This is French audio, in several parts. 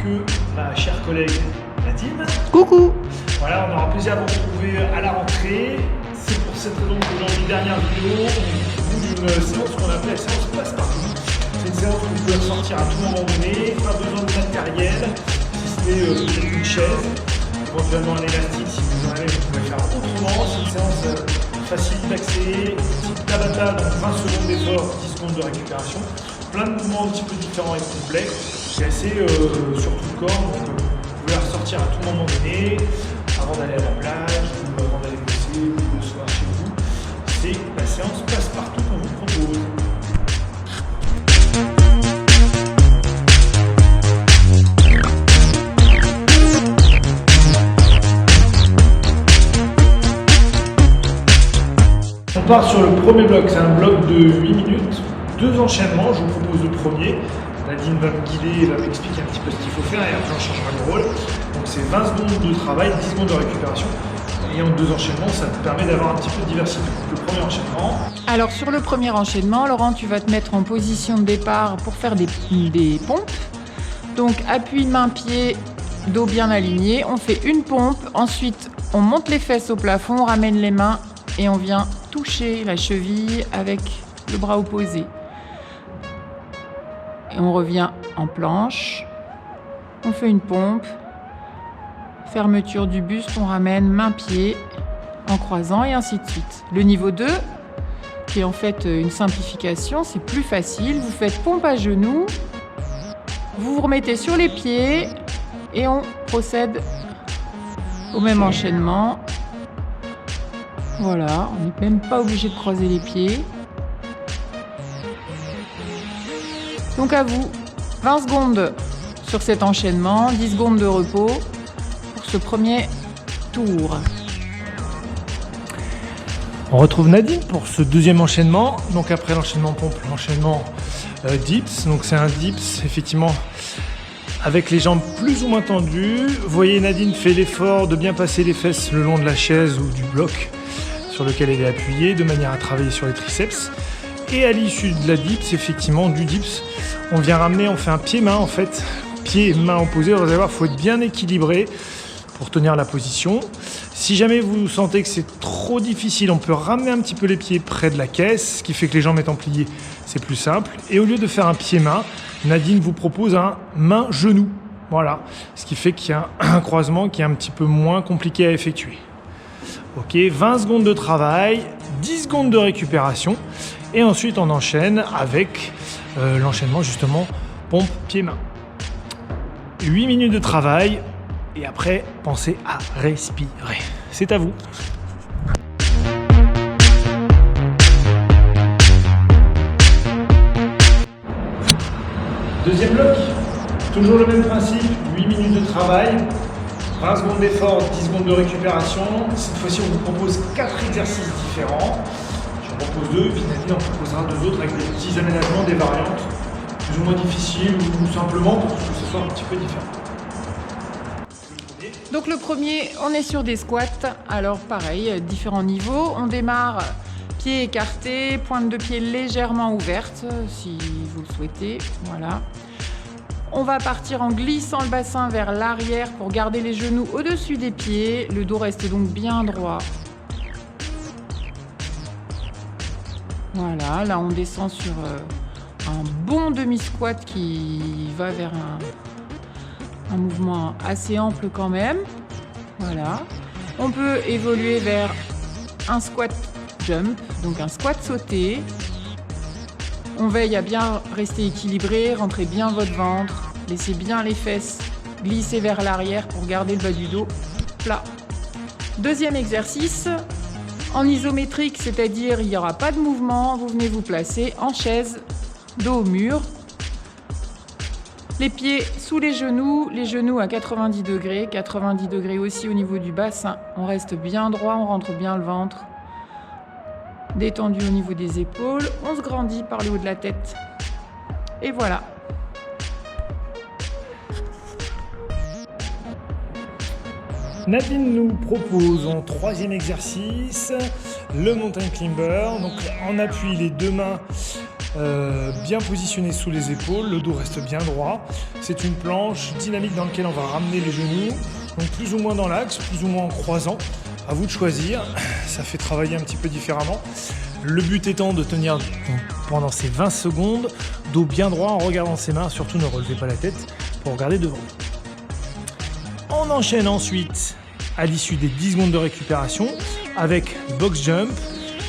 que ma chère collègue Nadine. Coucou. Voilà, on aura plaisir à vous retrouver à la rentrée. C'est pour cette raison que dans les dernières vidéos, on vous d'une séance qu'on appelle la séance passe-partout. C'est une séance que vous pouvez ressortir à tout moment donné, pas besoin de matériel, si ce n'est peut-être une chaise, éventuellement un élastique si vous en avez, vous pouvez faire autrement. C'est une séance facile d'accès, type Tabata, donc 20 secondes d'effort, 10 secondes de récupération. Plein de mouvements un petit peu différents et complets. C'est assez sur tout le corps, donc vous pouvez la ressortir à tout moment donné, avant d'aller à la plage, ou avant d'aller bosser, ou le soir chez vous. C'est la séance passe-partout qu'on vous propose. On part sur le premier bloc, c'est un bloc de 8 minutes, 2 enchaînements, je vous propose le premier. Nadine va me guider et va m'expliquer un petit peu ce qu'il faut faire et après on changera de rôle. Donc c'est 20 secondes de travail, 10 secondes de récupération. Et en 2 enchaînements, ça te permet d'avoir un petit peu de diversité. Le premier enchaînement. Alors sur le premier enchaînement, Laurent, tu vas te mettre en position de départ pour faire des pompes. Donc appui main-pied, dos bien aligné. On fait une pompe, ensuite on monte les fesses au plafond, on ramène les mains et on vient toucher la cheville avec le bras opposé. Et on revient en planche, on fait une pompe, fermeture du buste, on ramène main-pied en croisant et ainsi de suite. Le niveau 2, qui est en fait une simplification, c'est plus facile. Vous faites pompe à genoux, vous vous remettez sur les pieds et on procède au même enchaînement. Voilà, on n'est même pas obligé de croiser les pieds. Donc à vous, 20 secondes sur cet enchaînement, 10 secondes de repos pour ce premier tour. On retrouve Nadine pour ce deuxième enchaînement. Donc après l'enchaînement pompe, l'enchaînement dips. Donc c'est un dips effectivement avec les jambes plus ou moins tendues. Vous voyez, Nadine fait l'effort de bien passer les fesses le long de la chaise ou du bloc sur lequel elle est appuyée, de manière à travailler sur les triceps. Et à l'issue de la dips, effectivement, du dips, on vient ramener, on fait un pied-main en fait, pied et main opposés. Vous allez voir, il faut être bien équilibré pour tenir la position. Si jamais vous sentez que c'est trop difficile, on peut ramener un petit peu les pieds près de la caisse, ce qui fait que les jambes étant pliées, c'est plus simple. Et au lieu de faire un pied-main, Nadine vous propose un main-genou. Voilà, ce qui fait qu'il y a un croisement qui est un petit peu moins compliqué à effectuer. Ok, 20 secondes de travail, 10 secondes de récupération. Et ensuite, on enchaîne avec l'enchaînement justement pompe pied-main. 8 minutes de travail et après, pensez à respirer. C'est à vous. Deuxième bloc, toujours le même principe, 8 minutes de travail, 20 secondes d'effort, 10 secondes de récupération. Cette fois-ci, on vous propose 4 exercices différents. On propose 2, puis Nadine en proposera 2 autres avec des petits aménagements, des variantes plus ou moins difficiles ou simplement pour que ce soit un petit peu différent. Donc le premier, on est sur des squats. Alors pareil, différents niveaux. On démarre pieds écartés, pointe de pied légèrement ouverte si vous le souhaitez. Voilà. On va partir en glissant le bassin vers l'arrière pour garder les genoux au-dessus des pieds. Le dos reste donc bien droit. Voilà, là on descend sur un bon demi-squat qui va vers un mouvement assez ample quand même. Voilà. On peut évoluer vers un squat jump, donc un squat sauté. On veille à bien rester équilibré, rentrez bien votre ventre, laissez bien les fesses glisser vers l'arrière pour garder le bas du dos plat. Deuxième exercice. En isométrique, c'est-à-dire il n'y aura pas de mouvement, vous venez vous placer en chaise, dos au mur. Les pieds sous les genoux à 90 degrés aussi au niveau du bassin. On reste bien droit, on rentre bien le ventre. Détendu au niveau des épaules, on se grandit par le haut de la tête. Et voilà. Nadine nous propose en troisième exercice le mountain climber. Donc on appuie les deux mains bien positionné sous les épaules, le dos reste bien droit. C'est une planche dynamique dans laquelle on va ramener les genoux, donc plus ou moins dans l'axe, plus ou moins en croisant. À vous de choisir, ça fait travailler un petit peu différemment. Le but étant de tenir pendant ces 20 secondes, dos bien droit en regardant ses mains, surtout ne relevez pas la tête pour regarder devant. On enchaîne ensuite à l'issue des 10 secondes de récupération avec box jump.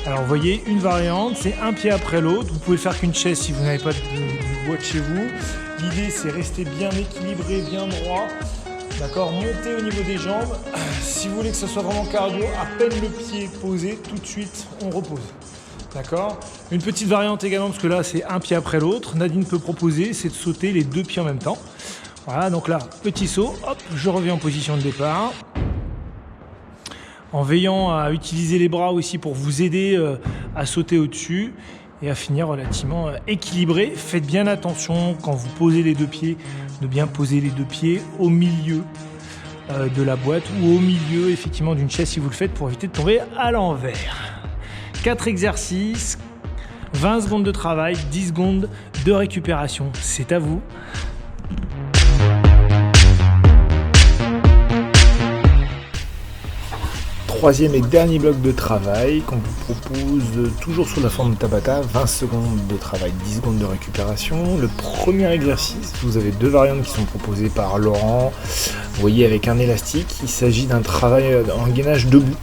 Alors vous voyez une variante, c'est un pied après l'autre. Vous pouvez faire qu'une chaise si vous n'avez pas de boîte chez vous. L'idée c'est rester bien équilibré, bien droit. D'accord, montez au niveau des jambes. Si vous voulez que ce soit vraiment cardio, à peine le pied posé, tout de suite on repose. D'accord. Une petite variante également, parce que là c'est un pied après l'autre. Nadine peut proposer, c'est de sauter les 2 pieds en même temps. Voilà, donc là, petit saut, hop, je reviens en position de départ. En veillant à utiliser les bras aussi pour vous aider à sauter au-dessus et à finir relativement équilibré. Faites bien attention quand vous posez les 2 pieds, de bien poser les 2 pieds au milieu de la boîte ou au milieu effectivement d'une chaise si vous le faites pour éviter de tomber à l'envers. 4 exercices, 20 secondes de travail, 10 secondes de récupération. C'est à vous. Troisième et dernier bloc de travail qu'on vous propose toujours sous la forme de Tabata, 20 secondes de travail, 10 secondes de récupération. Le premier exercice, vous avez 2 variantes qui sont proposées par Laurent. Vous voyez avec un élastique, il s'agit d'un travail en gainage debout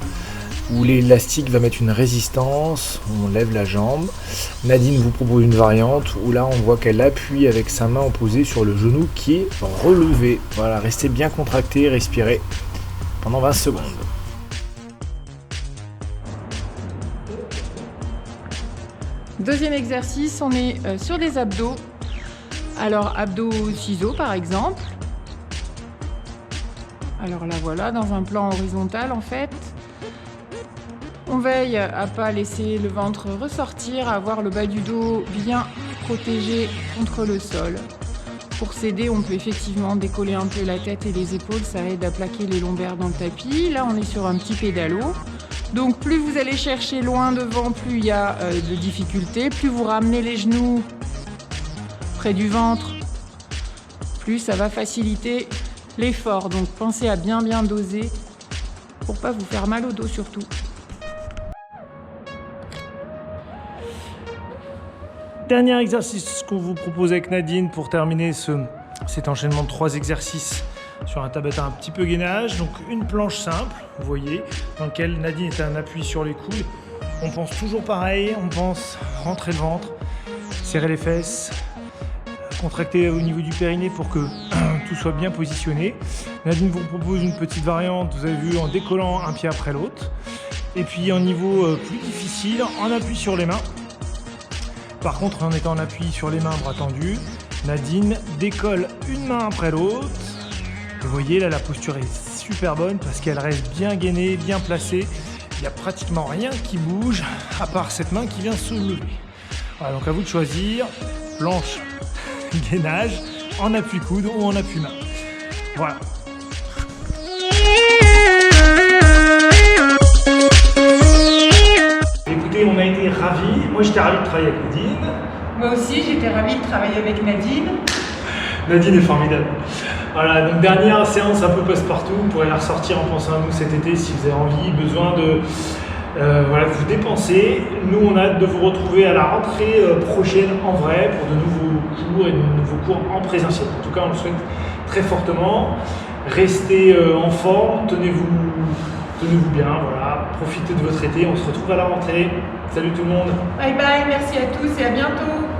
où l'élastique va mettre une résistance, on lève la jambe. Nadine vous propose une variante où là on voit qu'elle appuie avec sa main opposée sur le genou qui est relevé. Voilà, restez bien contracté, respirez pendant 20 secondes. Deuxième exercice, on est sur les abdos. Alors abdos ciseaux par exemple. Alors là voilà, dans un plan horizontal en fait. On veille à pas laisser le ventre ressortir, à avoir le bas du dos bien protégé contre le sol. Pour s'aider, on peut effectivement décoller un peu la tête et les épaules, ça aide à plaquer les lombaires dans le tapis. Là, on est sur un petit pédalo. Donc plus vous allez chercher loin devant, plus il y a de difficultés. Plus vous ramenez les genoux près du ventre, plus ça va faciliter l'effort. Donc pensez à bien doser pour pas vous faire mal au dos surtout. Dernier exercice qu'on vous propose avec Nadine pour terminer cet enchaînement de 3 exercices sur un Tabata un petit peu gainage. Donc une planche simple, vous voyez, dans laquelle Nadine est un appui sur les coudes. On pense toujours pareil, on pense rentrer le ventre, serrer les fesses, contracter au niveau du périnée pour que tout soit bien positionné. Nadine vous propose une petite variante, vous avez vu, en décollant un pied après l'autre. Et puis en niveau plus difficile, en appui sur les mains. Par contre, en étant en appui sur les mains, bras tendus, Nadine décolle une main après l'autre. Vous voyez, là, la posture est super bonne parce qu'elle reste bien gainée, bien placée. Il n'y a pratiquement rien qui bouge, à part cette main qui vient se lever. Voilà, donc à vous de choisir, planche, gainage, en appui coude ou en appui main. Voilà. Écoutez, on a été ravis. Moi, j'étais ravi de travailler avec Nadine. Moi aussi, j'étais ravie de travailler avec Nadine. Nadine est formidable. Voilà, donc dernière séance un peu passe-partout. Vous pourrez la ressortir en pensant à nous cet été si vous avez envie, besoin de vous dépenser. Nous, on a hâte de vous retrouver à la rentrée prochaine en vrai pour de nouveaux cours et de nouveaux cours en présentiel. En tout cas, on le souhaite très fortement. Restez en forme, tenez-vous bien, voilà. Profitez de votre été. On se retrouve à la rentrée. Salut tout le monde. Bye bye, merci à tous et à bientôt.